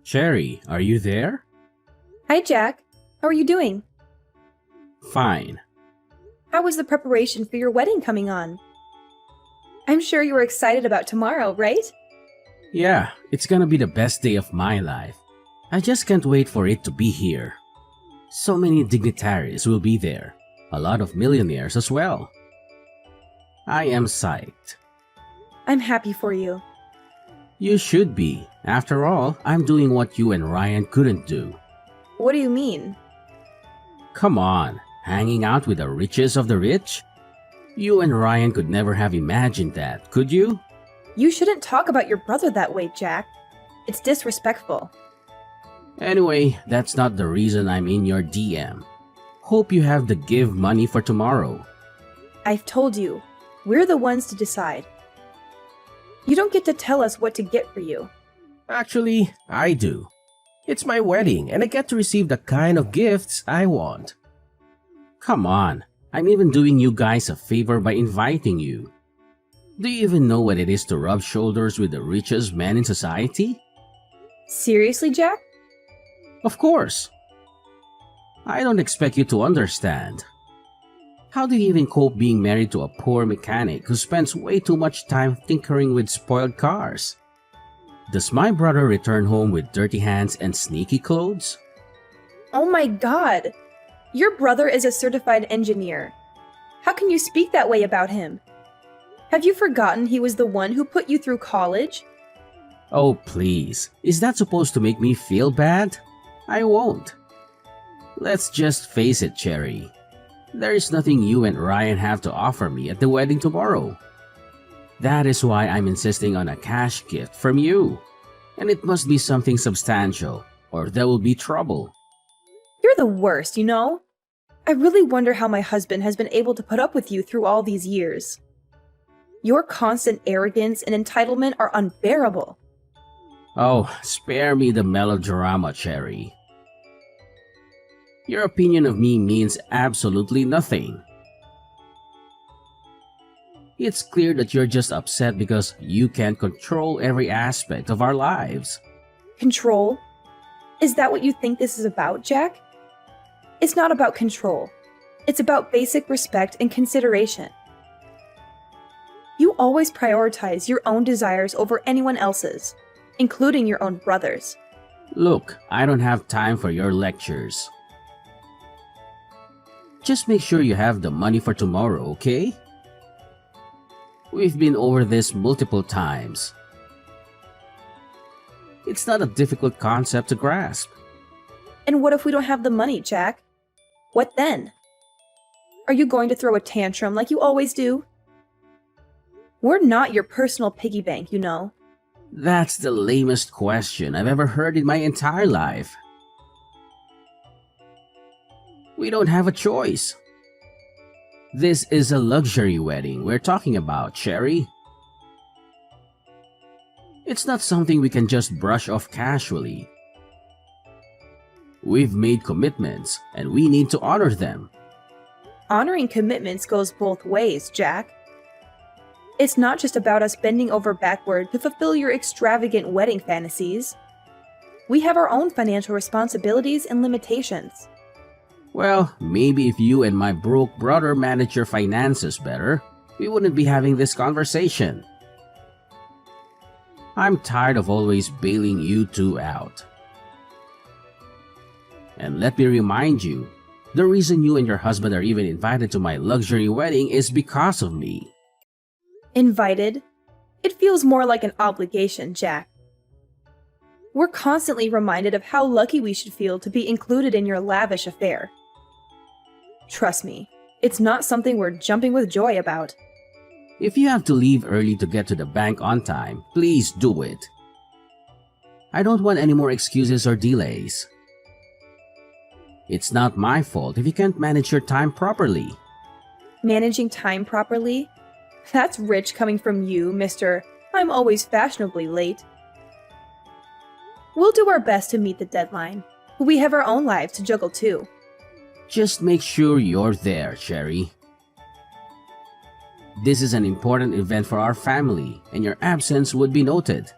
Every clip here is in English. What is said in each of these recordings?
Cherry, are you there? Hi, Jack. How are you doing? Fine. How is the preparation for your wedding coming on? I'm sure you are excited about tomorrow, right? Yeah, it's gonna be the best day of my life. I just can't wait for it to be here. So many dignitaries will be there. A lot of millionaires as well. I am psyched. I'm happy for you. You should be. After all, I'm doing what you and Ryan couldn't do. What do you mean? Come on, hanging out with the richest of the rich? You and Ryan could never have imagined that, could you? You shouldn't talk about your brother that way, Jack. It's disrespectful. Anyway, that's not the reason I'm in your DM. Hope you have the give money for tomorrow. I've told you, we're the ones to decide. You don't get to tell us what to get for you. Actually, I do. It's my wedding and I get to receive the kind of gifts I want. Come on, I'm even doing you guys a favor by inviting you. Do you even know what it is to rub shoulders with the richest man in society? Seriously, Jack? Of course. I don't expect you to understand. How do you even cope being married to a poor mechanic who spends way too much time tinkering with spoiled cars? Does my brother return home with dirty hands and sneaky clothes? Oh my god! Your brother is a certified engineer. How can you speak that way about him? Have you forgotten he was the one who put you through college? Oh please, is that supposed to make me feel bad? I won't. Let's just face it, Cherry. There is nothing you and Ryan have to offer me at the wedding tomorrow. That is why I'm insisting on a cash gift from you. And it must be something substantial, or there will be trouble. You're the worst, you know? I really wonder how my husband has been able to put up with you through all these years. Your constant arrogance and entitlement are unbearable. Oh, spare me the melodrama, Cherry. Your opinion of me means absolutely nothing. It's clear that you're just upset because you can't control every aspect of our lives. Control? Is that what you think this is about, Jack? It's not about control. It's about basic respect and consideration. You always prioritize your own desires over anyone else's, including your own brother's. Look, I don't have time for your lectures. Just make sure you have the money for tomorrow, okay? We've been over this multiple times. It's not a difficult concept to grasp. And what if we don't have the money, Jack? What then? Are you going to throw a tantrum like you always do? We're not your personal piggy bank, you know. That's the lamest question I've ever heard in my entire life. We don't have a choice. This is a luxury wedding we're talking about, Cherry. It's not something we can just brush off casually. We've made commitments, and we need to honor them. Honoring commitments goes both ways, Jack. It's not just about us bending over backward to fulfill your extravagant wedding fantasies. We have our own financial responsibilities and limitations. Well, maybe if you and my broke brother managed your finances better, we wouldn't be having this conversation. I'm tired of always bailing you two out. And let me remind you, the reason you and your husband are even invited to my luxury wedding is because of me. Invited? It feels more like an obligation, Jack. We're constantly reminded of how lucky we should feel to be included in your lavish affair. Trust me, it's not something we're jumping with joy about. If you have to leave early to get to the bank on time, please do it. I don't want any more excuses or delays. It's not my fault if you can't manage your time properly. Managing time properly? That's rich coming from you, Mr. I'm always fashionably late. We'll do our best to meet the deadline. We have our own lives to juggle too. Just make sure you're there, Cherry. This is an important event for our family, and your absence would be noted.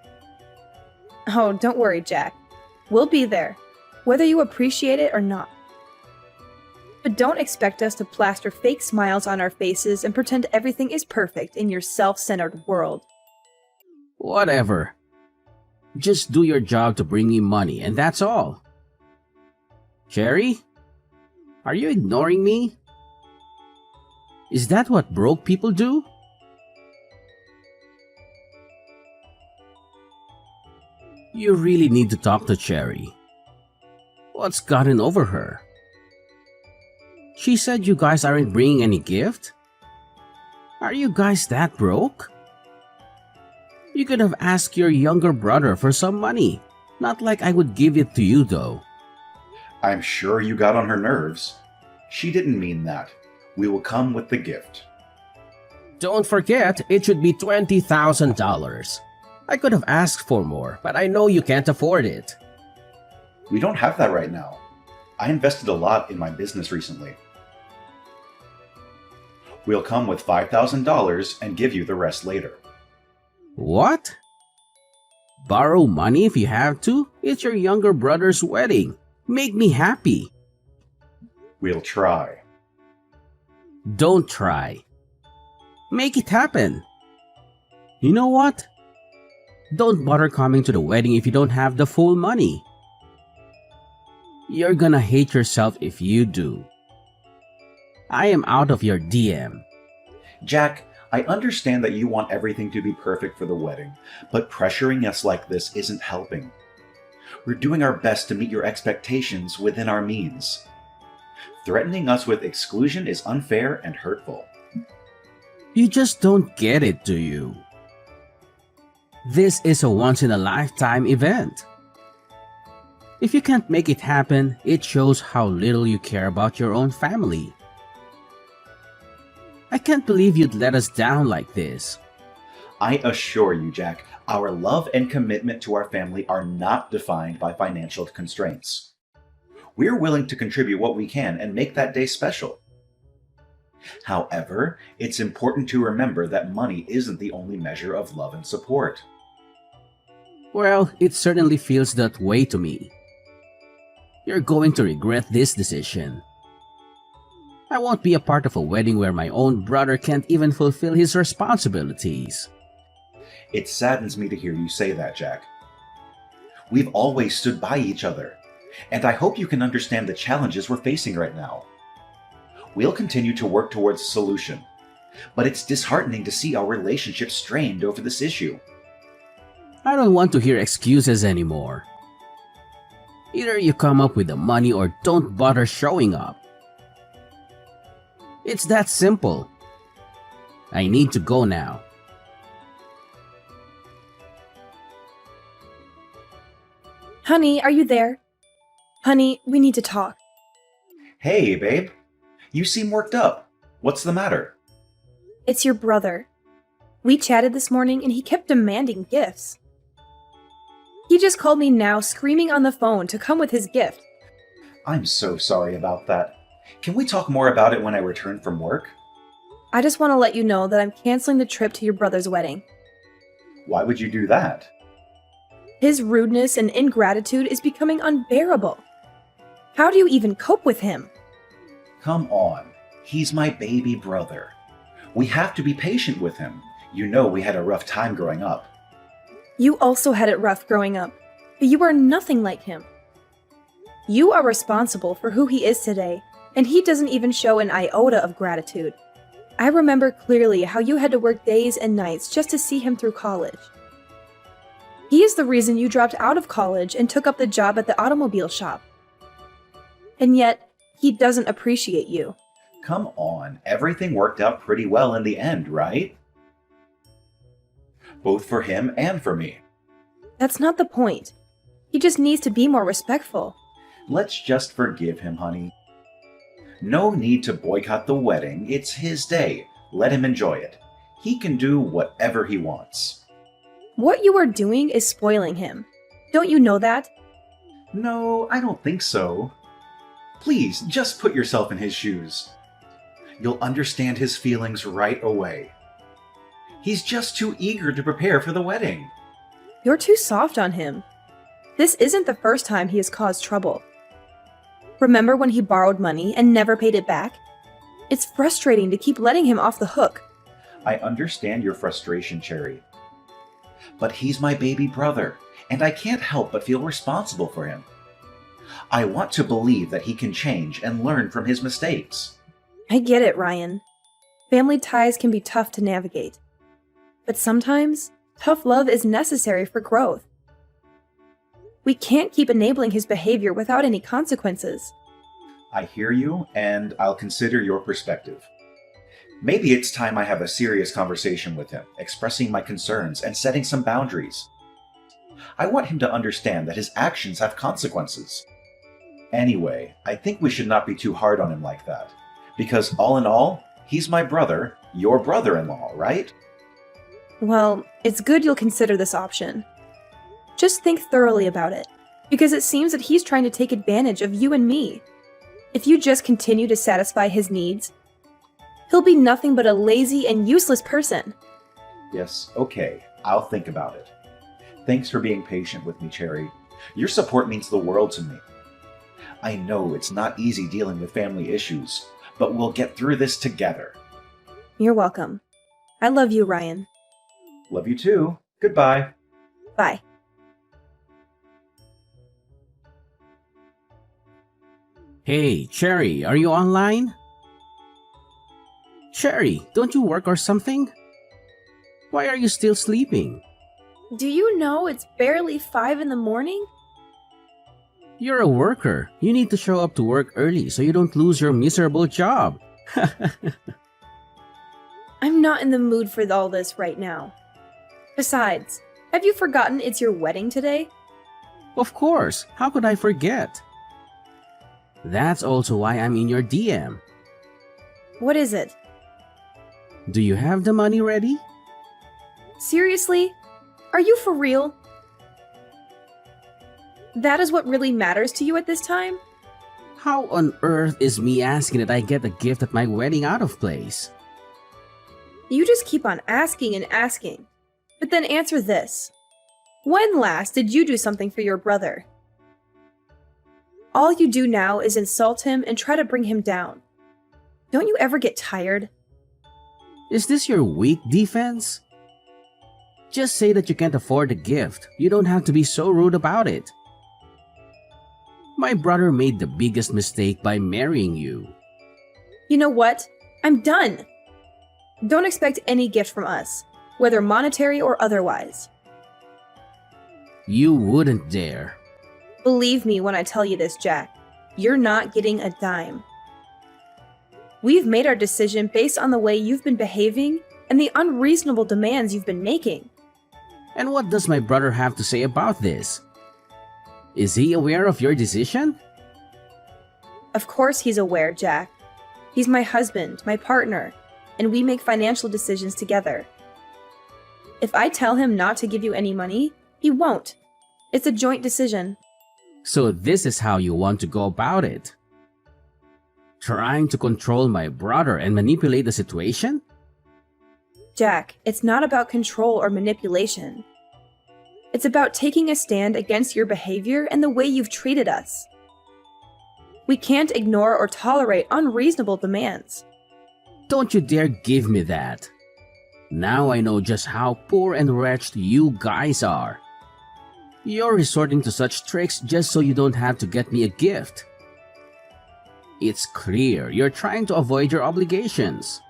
Oh, don't worry, Jack. We'll be there, whether you appreciate it or not. But don't expect us to plaster fake smiles on our faces and pretend everything is perfect in your self-centered world. Whatever. Just do your job to bring me money, and that's all. Cherry? Are you ignoring me? Is that what broke people do? You really need to talk to Cherry. What's gotten over her? She said you guys aren't bringing any gift? Are you guys that broke? You could have asked your younger brother for some money. Not like I would give it to you though. I'm sure you got on her nerves. She didn't mean that. We will come with the gift. Don't forget, it should be $20,000. I could have asked for more, but I know you can't afford it. We don't have that right now. I invested a lot in my business recently. We'll come with $5,000 and give you the rest later. What? Borrow money if you have to? It's your younger brother's wedding. Make me happy. We'll try. Don't try. Make it happen. You know what? Don't bother coming to the wedding if you don't have the full money. You're gonna hate yourself if you do. I am out of your DM. Jack, I understand that you want everything to be perfect for the wedding, but pressuring us like this isn't helping. We're doing our best to meet your expectations within our means. Threatening us with exclusion is unfair and hurtful. You just don't get it, do you? This is a once-in-a-lifetime event. If you can't make it happen, it shows how little you care about your own family. I can't believe you'd let us down like this. I assure you, Jack, our love and commitment to our family are not defined by financial constraints. We're willing to contribute what we can and make that day special. However, it's important to remember that money isn't the only measure of love and support. Well, it certainly feels that way to me. You're going to regret this decision. I won't be a part of a wedding where my own brother can't even fulfill his responsibilities. It saddens me to hear you say that, Jack. We've always stood by each other, and I hope you can understand the challenges we're facing right now. We'll continue to work towards a solution, but it's disheartening to see our relationship strained over this issue. I don't want to hear excuses anymore. Either you come up with the money or don't bother showing up. It's that simple. I need to go now. Honey, are you there? Honey, we need to talk. Hey, babe. You seem worked up. What's the matter? It's your brother. We chatted this morning and he kept demanding gifts. He just called me now screaming on the phone to come with his gift. I'm so sorry about that. Can we talk more about it when I return from work? I just want to let you know that I'm canceling the trip to your brother's wedding. Why would you do that? His rudeness and ingratitude is becoming unbearable. How do you even cope with him? Come on. He's my baby brother. We have to be patient with him. You know we had a rough time growing up. You also had it rough growing up, but you are nothing like him. You are responsible for who he is today, and he doesn't even show an iota of gratitude. I remember clearly how you had to work days and nights just to see him through college. He is the reason you dropped out of college and took up the job at the automobile shop. And yet, he doesn't appreciate you. Come on, everything worked out pretty well in the end, right? Both for him and for me. That's not the point. He just needs to be more respectful. Let's just forgive him, honey. No need to boycott the wedding. It's his day. Let him enjoy it. He can do whatever he wants. What you are doing is spoiling him. Don't you know that? No, I don't think so. Please, just put yourself in his shoes. You'll understand his feelings right away. He's just too eager to prepare for the wedding. You're too soft on him. This isn't the first time he has caused trouble. Remember when he borrowed money and never paid it back? It's frustrating to keep letting him off the hook. I understand your frustration, Cherry. But he's my baby brother, and I can't help but feel responsible for him. I want to believe that he can change and learn from his mistakes. I get it, Ryan. Family ties can be tough to navigate. But sometimes, tough love is necessary for growth. We can't keep enabling his behavior without any consequences. I hear you, and I'll consider your perspective. Maybe it's time I have a serious conversation with him, expressing my concerns and setting some boundaries. I want him to understand that his actions have consequences. Anyway, I think we should not be too hard on him like that. Because all in all, he's my brother, your brother-in-law, right? Well, it's good you'll consider this option. Just think thoroughly about it, because it seems that he's trying to take advantage of you and me. If you just continue to satisfy his needs, he'll be nothing but a lazy and useless person. Yes, okay, I'll think about it. Thanks for being patient with me, Cherry. Your support means the world to me. I know it's not easy dealing with family issues, but we'll get through this together. You're welcome. I love you, Ryan. Love you too. Goodbye. Bye. Hey, Cherry, are you online? Cherry, don't you work or something? Why are you still sleeping? Do you know it's barely 5 in the morning? You're a worker. You need to show up to work early so you don't lose your miserable job. I'm not in the mood for all this right now. Besides, have you forgotten it's your wedding today? Of course, how could I forget? That's also why I'm in your DM. What is it? Do you have the money ready? Seriously? Are you for real? That is what really matters to you at this time? How on earth is me asking that I get a gift at my wedding out of place? You just keep on asking and asking. But then answer this. When last did you do something for your brother? All you do now is insult him and try to bring him down. Don't you ever get tired? Is this your weak defense? Just say that you can't afford the gift. You don't have to be so rude about it. My brother made the biggest mistake by marrying you. You know what? I'm done. Don't expect any gift from us, whether monetary or otherwise. You wouldn't dare. Believe me when I tell you this, Jack. You're not getting a dime. We've made our decision based on the way you've been behaving and the unreasonable demands you've been making. And what does my brother have to say about this? Is he aware of your decision? Of course he's aware, Jack. He's my husband, my partner, and we make financial decisions together. If I tell him not to give you any money, he won't. It's a joint decision. So this is how you want to go about it? Trying to control my brother and manipulate the situation? Jack, it's not about control or manipulation. It's about taking a stand against your behavior and the way you've treated us. We can't ignore or tolerate unreasonable demands. Don't you dare give me that. Now I know just how poor and wretched you guys are. You're resorting to such tricks just so you don't have to get me a gift. It's clear you're trying to avoid your obligations.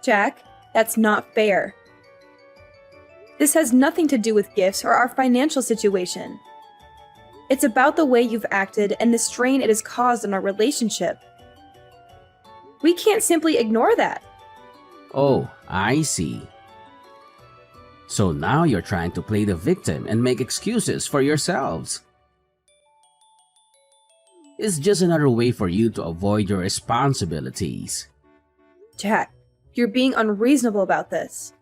Jack, that's not fair. This has nothing to do with gifts or our financial situation. It's about the way you've acted and the strain it has caused on our relationship. We can't simply ignore that. Oh, I see. So now you're trying to play the victim and make excuses for yourselves. It's just another way for you to avoid your responsibilities. Jack, you're being unreasonable about this.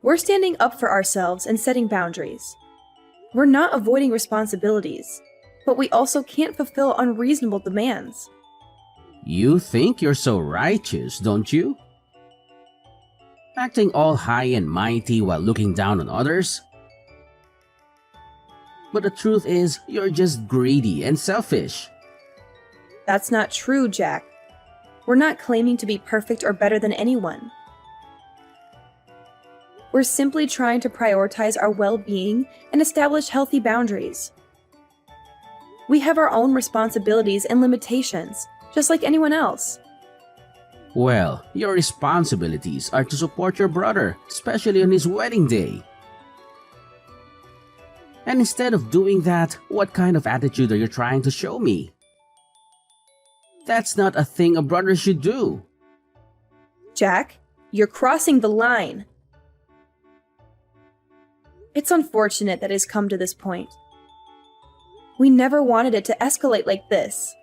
We're standing up for ourselves and setting boundaries. We're not avoiding responsibilities, but we also can't fulfill unreasonable demands. You think you're so righteous, don't you? Acting all high and mighty while looking down on others? But the truth is, you're just greedy and selfish. That's not true, Jack. We're not claiming to be perfect or better than anyone. We're simply trying to prioritize our well-being and establish healthy boundaries. We have our own responsibilities and limitations, just like anyone else. Well, your responsibilities are to support your brother, especially on his wedding day. And instead of doing that, what kind of attitude are you trying to show me? That's not a thing a brother should do. Jack, you're crossing the line. It's unfortunate that it's come to this point. We never wanted it to escalate like this.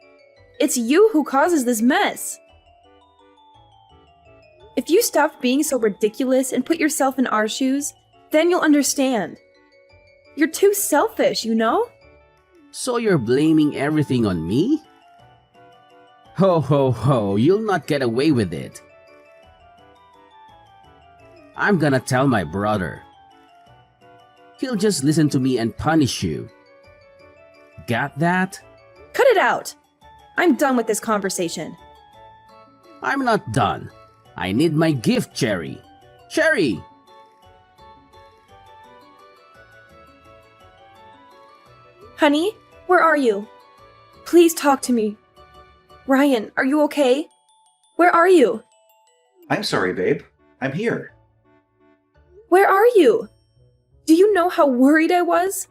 It's you who causes this mess. If you stop being so ridiculous and put yourself in our shoes, then you'll understand. You're too selfish, you know? So you're blaming everything on me? Ho ho ho, you'll not get away with it. I'm gonna tell my brother. He'll just listen to me and punish you. Got that? Cut it out! I'm done with this conversation. I'm not done. I need my gift, Cherry. Cherry! Honey, where are you? Please talk to me. Ryan, are you okay? Where are you? I'm sorry, babe. I'm here. Where are you? Do you know how worried I was?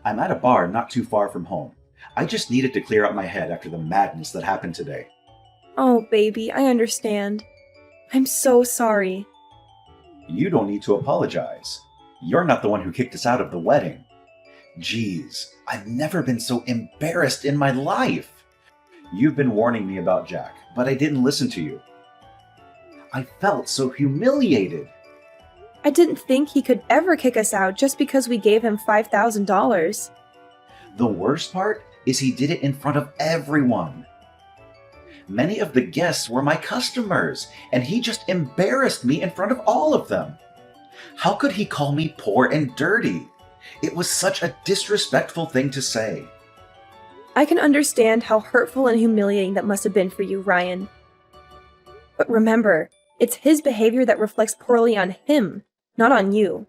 I'm at a bar not too far from home. I just needed to clear out my head after the madness that happened today. Oh, baby, I understand. I'm so sorry. You don't need to apologize. You're not the one who kicked us out of the wedding. Jeez, I've never been so embarrassed in my life. You've been warning me about Jack, but I didn't listen to you. I felt so humiliated. I didn't think he could ever kick us out just because we gave him $5,000. The worst part is he did it in front of everyone. Many of the guests were my customers, and he just embarrassed me in front of all of them. How could he call me poor and dirty? It was such a disrespectful thing to say. I can understand how hurtful and humiliating that must have been for you, Ryan. But remember, it's his behavior that reflects poorly on him, not on you.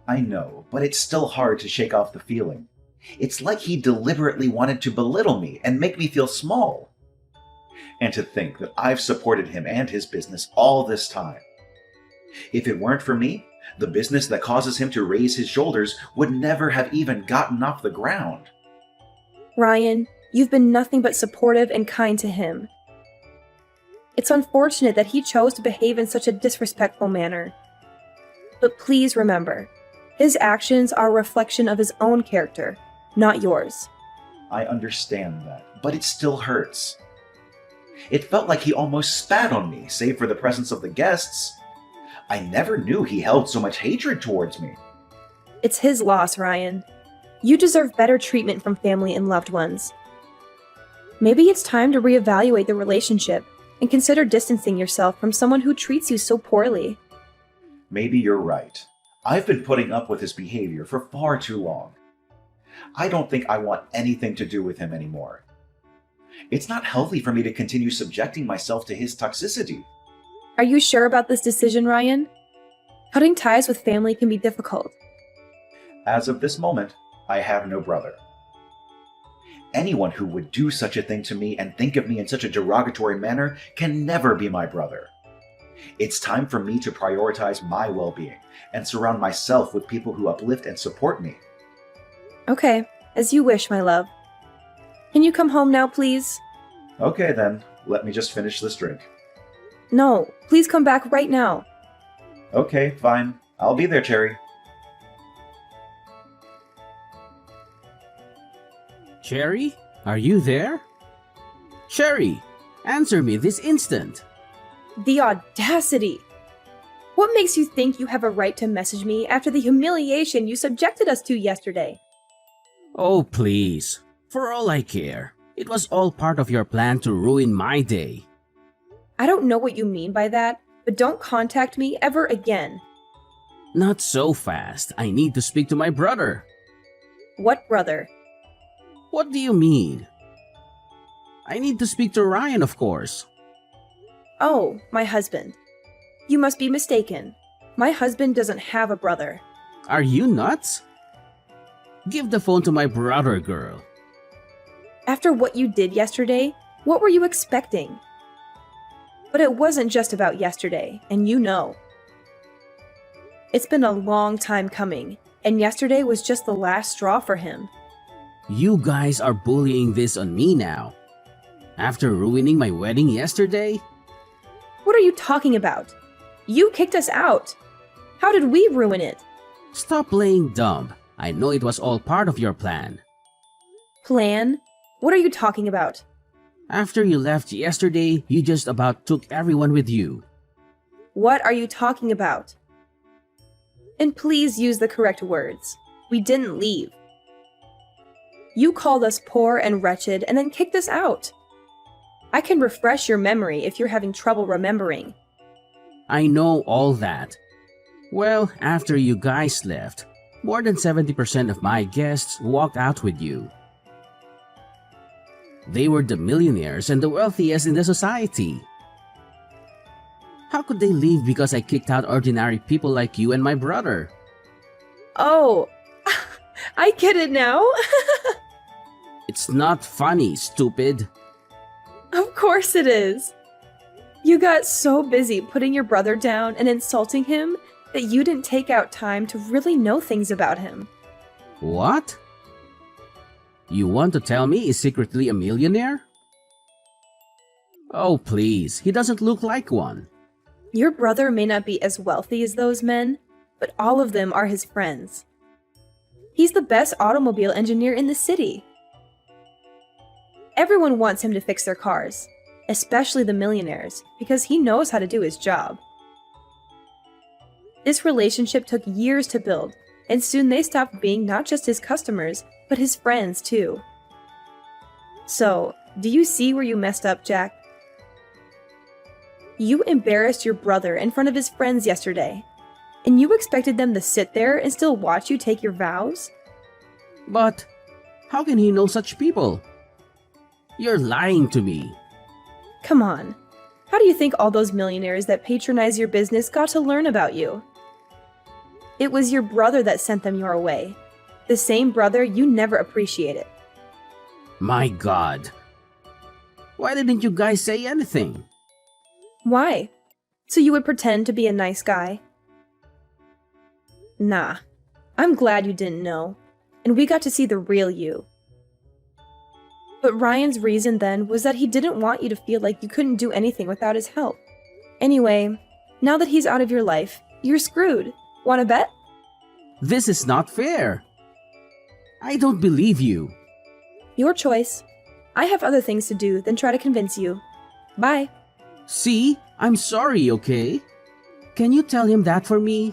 I know, but it's still hard to shake off the feeling. It's like he deliberately wanted to belittle me and make me feel small. And to think that I've supported him and his business all this time. If it weren't for me, the business that causes him to raise his shoulders would never have even gotten off the ground. Ryan, you've been nothing but supportive and kind to him. It's unfortunate that he chose to behave in such a disrespectful manner. But please remember, his actions are a reflection of his own character, not yours. I understand that, but it still hurts. It felt like he almost spat on me, save for the presence of the guests. I never knew he held so much hatred towards me. It's his loss, Ryan. You deserve better treatment from family and loved ones. Maybe it's time to reevaluate the relationship and consider distancing yourself from someone who treats you so poorly. Maybe you're right. I've been putting up with his behavior for far too long. I don't think I want anything to do with him anymore. It's not healthy for me to continue subjecting myself to his toxicity. Are you sure about this decision, Ryan? Cutting ties with family can be difficult. As of this moment, I have no brother. Anyone who would do such a thing to me and think of me in such a derogatory manner can never be my brother. It's time for me to prioritize my well-being and surround myself with people who uplift and support me. Okay, as you wish, my love. Can you come home now, please? Okay then, let me just finish this drink. No, please come back right now. Okay, fine. I'll be there, Cherry. Cherry? Are you there? Cherry, answer me this instant. The audacity! What makes you think you have a right to message me after the humiliation you subjected us to yesterday? Oh, please. For all I care, it was all part of your plan to ruin my day. I don't know what you mean by that, but don't contact me ever again. Not so fast. I need to speak to my brother. What brother? What do you mean? I need to speak to Ryan, of course. Oh, my husband. You must be mistaken. My husband doesn't have a brother. Are you nuts? Give the phone to my brother, girl. After what you did yesterday, what were you expecting? But it wasn't just about yesterday, and you know. It's been a long time coming, and yesterday was just the last straw for him. You guys are bullying this on me now. After ruining my wedding yesterday? What are you talking about? You kicked us out. How did we ruin it? Stop playing dumb. I know it was all part of your plan. Plan? What are you talking about? After you left yesterday, you just about took everyone with you. What are you talking about? And please use the correct words. We didn't leave. You called us poor and wretched and then kicked us out. I can refresh your memory if you're having trouble remembering. I know all that. Well, after you guys left, more than 70% of my guests walked out with you. They were the millionaires and the wealthiest in the society. How could they leave because I kicked out ordinary people like you and my brother? Oh, I get it now. It's not funny, stupid. Of course it is. You got so busy putting your brother down and insulting him that you didn't take out time to really know things about him. What? You want to tell me he's secretly a millionaire? Oh, please, he doesn't look like one. Your brother may not be as wealthy as those men, but all of them are his friends. He's the best automobile engineer in the city. Everyone wants him to fix their cars, especially the millionaires, because he knows how to do his job. This relationship took years to build, and soon they stopped being not just his customers, but his friends too. So, do you see where you messed up, Jack? You embarrassed your brother in front of his friends yesterday, and you expected them to sit there and still watch you take your vows? But how can he know such people? You're lying to me. Come on. How do you think all those millionaires that patronize your business got to learn about you? It was your brother that sent them your way. The same brother you never appreciated. My God. Why didn't you guys say anything? Why? So you would pretend to be a nice guy? Nah. I'm glad you didn't know, and we got to see the real you. But Ryan's reason then was that he didn't want you to feel like you couldn't do anything without his help. Anyway, now that he's out of your life, you're screwed. Wanna bet? This is not fair. I don't believe you. Your choice. I have other things to do than try to convince you. Bye. See, I'm sorry, okay? Can you tell him that for me?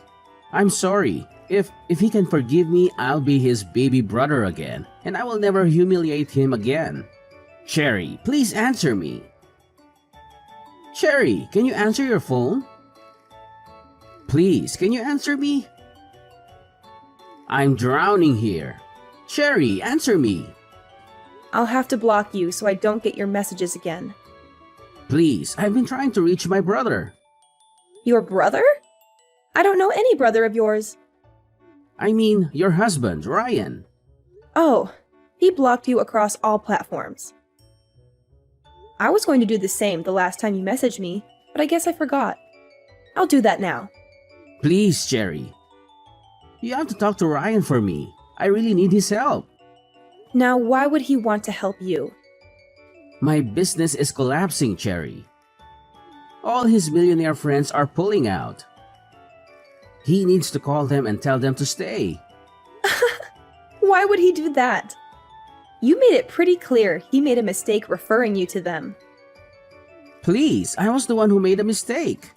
I'm sorry. If he can forgive me, I'll be his baby brother again, and I will never humiliate him again. Cherry, please answer me. Cherry, can you answer your phone? Please, can you answer me? I'm drowning here. Cherry, answer me. I'll have to block you so I don't get your messages again. Please, I've been trying to reach my brother. Your brother? I don't know any brother of yours. I mean, your husband, Ryan. Oh, he blocked you across all platforms. I was going to do the same the last time you messaged me, but I guess I forgot. I'll do that now. Please, Cherry. You have to talk to Ryan for me. I really need his help. Now, why would he want to help you? My business is collapsing, Cherry. All his millionaire friends are pulling out. He needs to call them and tell them to stay. Why would he do that? You made it pretty clear he made a mistake referring you to them. Please, I was the one who made a mistake.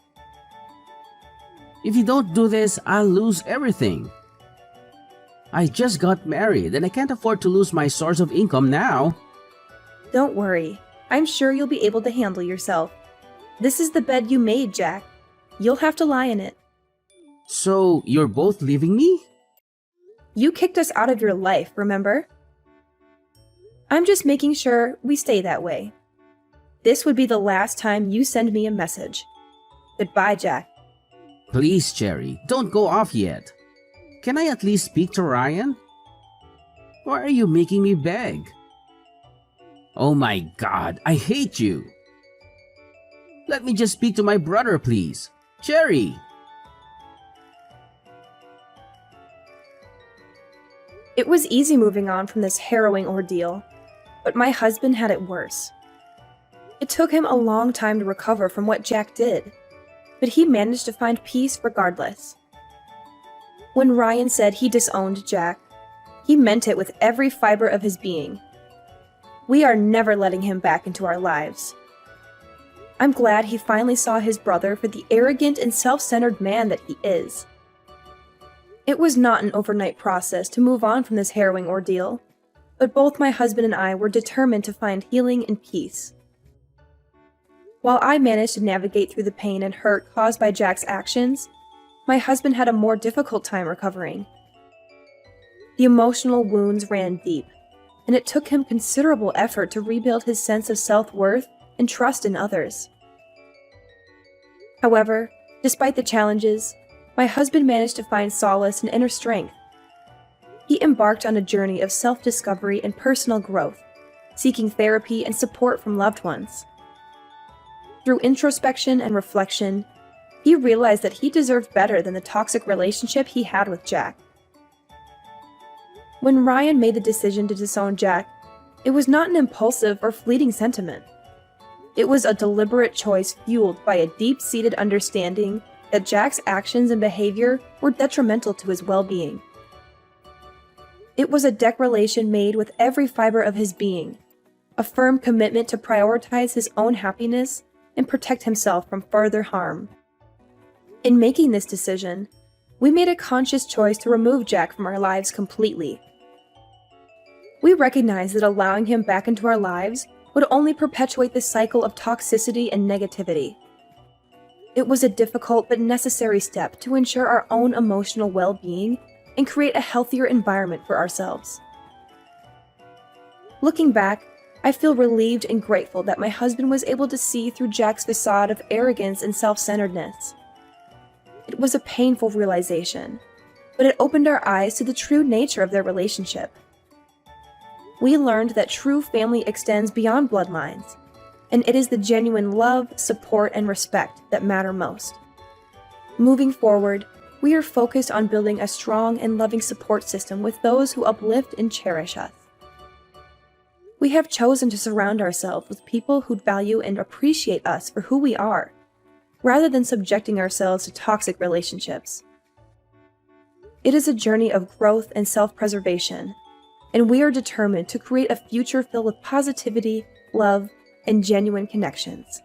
If you don't do this, I'll lose everything. I just got married and I can't afford to lose my source of income now. Don't worry. I'm sure you'll be able to handle yourself. This is the bed you made, Jack. You'll have to lie in it. So, you're both leaving me? You kicked us out of your life, remember? I'm just making sure we stay that way. This would be the last time you send me a message. Goodbye, Jack. Please, Cherry, don't go off yet. Can I at least speak to Ryan? Why are you making me beg? Oh my God, I hate you. Let me just speak to my brother, please. Cherry! It was easy moving on from this harrowing ordeal, but my husband had it worse. It took him a long time to recover from what Jack did, but he managed to find peace regardless. When Ryan said he disowned Jack, he meant it with every fiber of his being. We are never letting him back into our lives. I'm glad he finally saw his brother for the arrogant and self-centered man that he is. It was not an overnight process to move on from this harrowing ordeal, but both my husband and I were determined to find healing and peace. While I managed to navigate through the pain and hurt caused by Jack's actions, my husband had a more difficult time recovering. The emotional wounds ran deep, and it took him considerable effort to rebuild his sense of self-worth and trust in others. However, despite the challenges, my husband managed to find solace and inner strength. He embarked on a journey of self-discovery and personal growth, seeking therapy and support from loved ones. Through introspection and reflection, he realized that he deserved better than the toxic relationship he had with Jack. When Ryan made the decision to disown Jack, it was not an impulsive or fleeting sentiment. It was a deliberate choice fueled by a deep-seated understanding that Jack's actions and behavior were detrimental to his well-being. It was a declaration made with every fiber of his being, a firm commitment to prioritize his own happiness and protect himself from further harm. In making this decision, we made a conscious choice to remove Jack from our lives completely. We recognized that allowing him back into our lives would only perpetuate the cycle of toxicity and negativity. It was a difficult but necessary step to ensure our own emotional well-being and create a healthier environment for ourselves. Looking back, I feel relieved and grateful that my husband was able to see through Jack's facade of arrogance and self-centeredness. It was a painful realization, but it opened our eyes to the true nature of their relationship. We learned that true family extends beyond bloodlines, and it is the genuine love, support, and respect that matter most. Moving forward, we are focused on building a strong and loving support system with those who uplift and cherish us. We have chosen to surround ourselves with people who value and appreciate us for who we are, rather than subjecting ourselves to toxic relationships. It is a journey of growth and self-preservation, and we are determined to create a future filled with positivity, love, and genuine connections.